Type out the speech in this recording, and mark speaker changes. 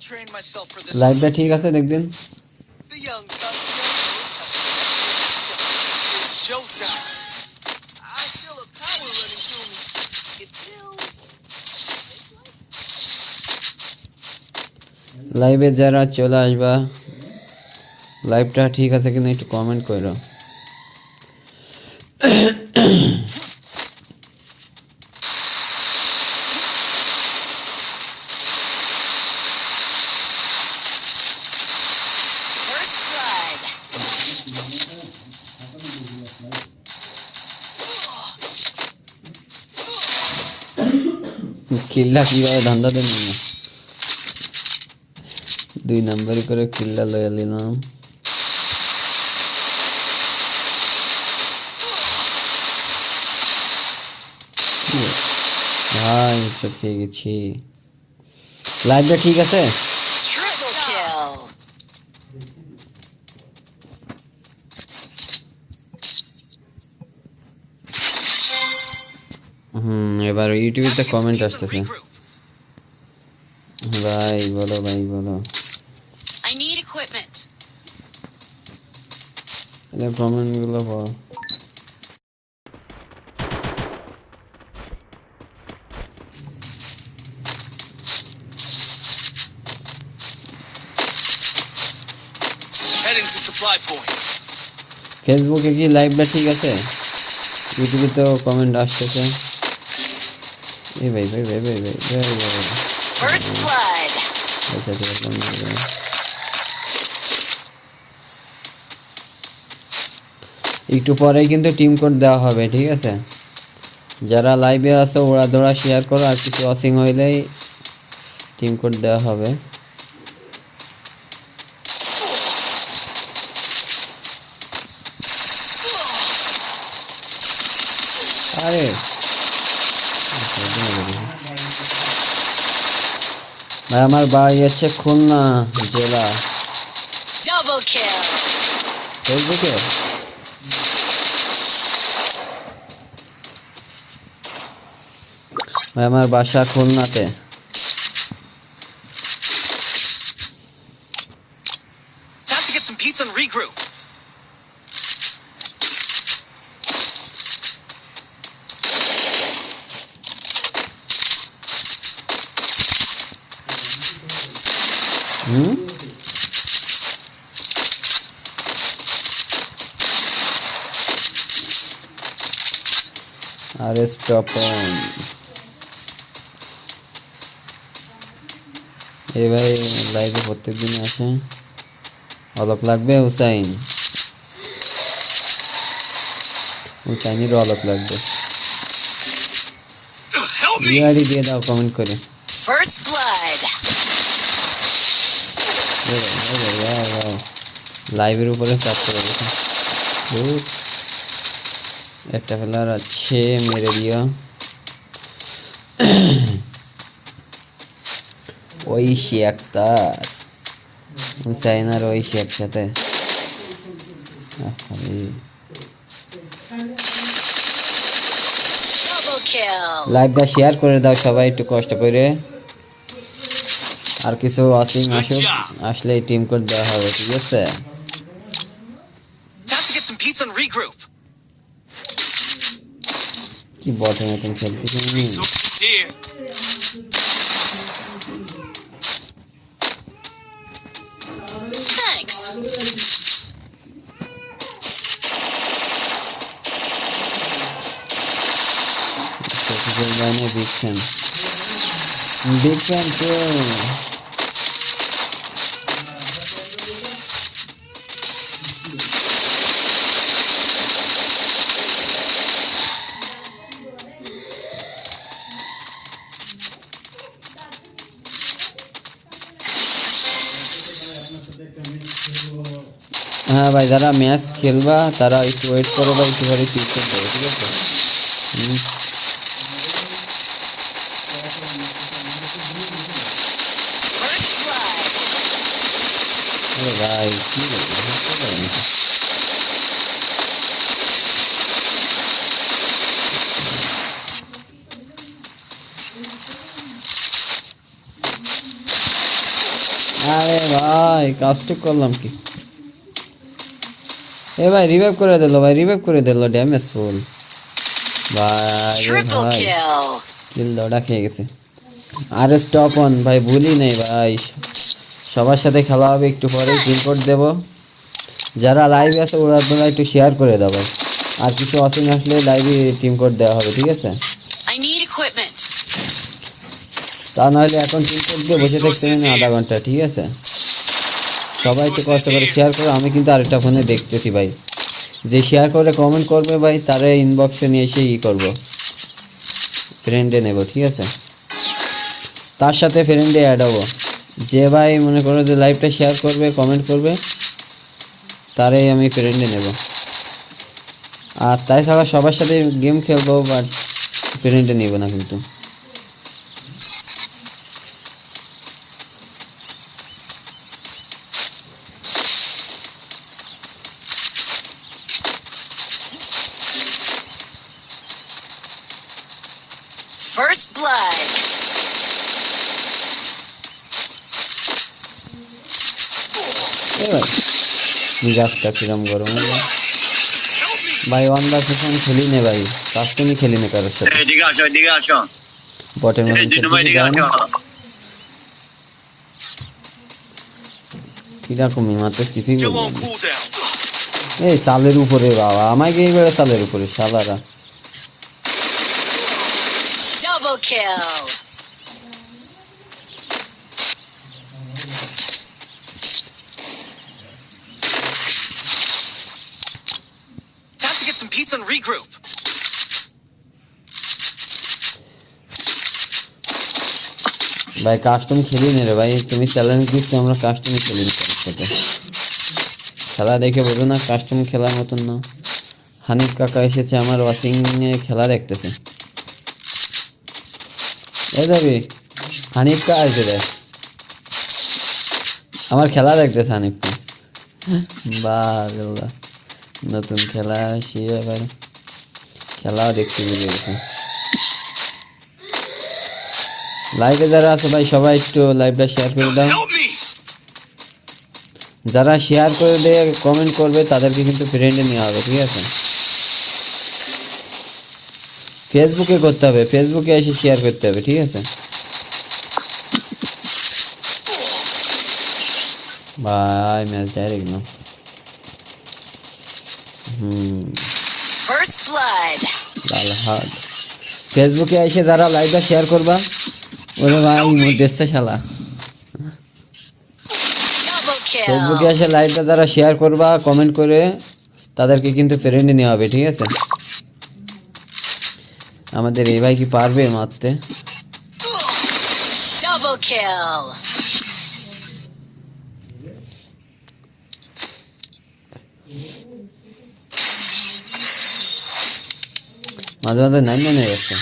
Speaker 1: trained myself for this.
Speaker 2: লাইভটা ঠিক আছে দেখদিন
Speaker 1: The young It's showtime. I feel a power running through me. It feels
Speaker 2: লাইভে যারা চলে আসবা লাইভটা ঠিক আছে কিনা একটু কমেন্ট করো কিল্লা কিভাবে ধান্দা দেন না 2 নাম্বার করে কিল্লা লয়ে নিলাম ভাই সব খেয়ে গেছি লাইভটা ঠিক আছে এবার ইউটিউবে কমেন্ট আসতেছে ভাই বলো
Speaker 3: I need equipment.
Speaker 2: এটা কমেন্ট গুলো পড়ো
Speaker 1: heading to supply point.
Speaker 2: ফেসবুকে কি লাইভটা ঠিক আছে ইউটিউবে তো কমেন্ট আসতেছে এই ভাই
Speaker 3: First blood.
Speaker 2: আচ্ছা একটু পরে কিন্তু টিম কোড দেওয়া হবে ঠিক আছে যারা লাইভে আছে ওরা দৌড়া শেয়ার করো আর কিছু ওয়াচিং হইলেই টিম কোড দেওয়া হবে আরে ভাই আমার বাড়ি আছে খুলনা জেলা
Speaker 3: Double kill.
Speaker 2: ফেসবুকে ভাই আমার বাসা খুলনাতে
Speaker 1: Time to get some pizza and regroup.
Speaker 2: আরে স্টপ এই ভাই লাইভে প্রত্যেকদিন আসে অলক লাগবে হুসাইনের অলক লাগবে ইয়ারি দিয়ে দাও কমেন্ট করে
Speaker 3: First blood.
Speaker 2: লাইভের উপরে চাপ করে দিয়েছে একটা ফেলার আছে মেরে দিও ঐশী আক্তার হুসাইনার ঐশী একসাথে
Speaker 3: Double kill.
Speaker 2: লাইভটা শেয়ার করে দাও সবাই একটু কষ্ট করে আর কিছু ওয়াচিং আসলে টিম কোড দেওয়া হবে ঠিক আছে
Speaker 1: Time to get some pizza and regroup.
Speaker 2: কি বটের মতন খেলতেছি
Speaker 1: Resources here.
Speaker 3: Thanks.
Speaker 2: Big fan too. হ্যাঁ ভাই যারা ম্যাচ খেলবা তারা একটু ওয়েট করো বা একটু ঘরে ক্লিক করে দেবো ঠিক আছে ভাই কি আরে ভাই কাজটা করলাম কি? এ ভাই রিভাইভ করে দিল, ভাই রিভাইভ করে দিল, ড্যামেজ ফুল ভাই। এ
Speaker 3: Triple
Speaker 2: ভাই
Speaker 3: kill.
Speaker 2: কিল দৌড়া খেয়ে গেছে। আরে স্টপ অন ভাই, ভুলি নেই ভাই, সবার সাথে খেলা হবে একটু পরেই, পিন কোড দেবো। যারা লাইভে আছে ওরা তোমরা একটু শেয়ার করে দাও ভাই, আর কিছু অসিং আসলে লাইভে টিম কোড দেওয়া হবে, ঠিক আছে?
Speaker 3: I need equipment.
Speaker 2: তা নাহলে এখন টিম কোড দিয়ে বসে থাকতে হবে না আধা ঘন্টা, ঠিক আছে? সবাই একটু কষ্ট করে শেয়ার করো। আমি কিন্তু আরেকটা ফোনে দেখতেছি ভাই, যে শেয়ার করে কমেন্ট করবে ভাই তারা ইনবক্সে নিয়ে এসে করবো, ফ্রেন্ডে নেব, ঠিক আছে? তার সাথে ফ্রেন্ডে অ্যাড হবো। যে ভাই মনে করো যে লাইভটা শেয়ার করবে কমেন্ট করবে তারাই আমি ফ্রেন্ডে নেব। আর তাই ছাড়া সবার সাথে গেম খেলবো, বাট ফ্রেন্ডে নেব না কিন্তু।
Speaker 3: First blood.
Speaker 2: এ ভাই মিজাজটা কিরম গরম হয়ে যায়। ভাই ওয়ান ভার্সেস ওয়ান খেলি নে ভাই, কাস্টমই খেলি নে কারোর সাথে,
Speaker 4: এদিকে আসো
Speaker 2: বটের মধ্যে
Speaker 4: এই দুটো এদিকে আসো।
Speaker 2: কিরকমই মাত্র কিছুই
Speaker 1: Still
Speaker 2: বলবো
Speaker 1: on
Speaker 2: না।
Speaker 1: cooldown.
Speaker 2: এই চালের উপরে বাবা, আমাকে এইবারে চালের উপরে শালারা।
Speaker 3: Double kill.
Speaker 1: Time to get some pizza and regroup.
Speaker 2: ভাই কাস্টম খেলি নে রে ভাই, তুমি চ্যালেঞ্জ দিচ্ছ, আমরা কাস্টমই খেলি না কারোর সাথে। খেলা দেখে বোঝো না কাস্টম খেলার মতন না। হানিফ কাকা এসেছে আমার ওয়াচিং এ খেলা দেখতেছে। এ যাবি হানিফ কা আসবে রে, আমার খেলা দেখতেছে হানিফকে। বাহ নতুন খেলা সে এবার খেলাও দেখতে বুঝে গেছে। লাইভে যারা আছে ভাই সবাই একটু লাইভটা শেয়ার করে দাও।
Speaker 1: Help me.
Speaker 2: যারা শেয়ার করে দিয়ে কমেন্ট করবে তাদেরকে কিন্তু ফ্রেন্ডে নেওয়া হবে, ঠিক আছে? ফেসবুকে করতে হবে, ফেসবুকে এসে শেয়ার করতে হবে, ঠিক আছে? ভাই ম্যাচ ডাইরেক্ট না।
Speaker 3: First blood.
Speaker 2: লাল হাত ফেসবুকে এসে যারা লাইভটা শেয়ার করবা, ওরে ভাই মধ্যে শালা।
Speaker 3: Double
Speaker 2: ফেসবুকে
Speaker 3: kill.
Speaker 2: এসে লাইভটা যারা শেয়ার করবা কমেন্ট করে তাদেরকে কিন্তু ফ্রেন্ডে নেওয়া হবে, ঠিক আছে? আমাদের এই ভাই কি পারবে মারতে?
Speaker 3: Double kill.
Speaker 2: মাঝে মাঝে নাইন হয়ে যাচ্ছে।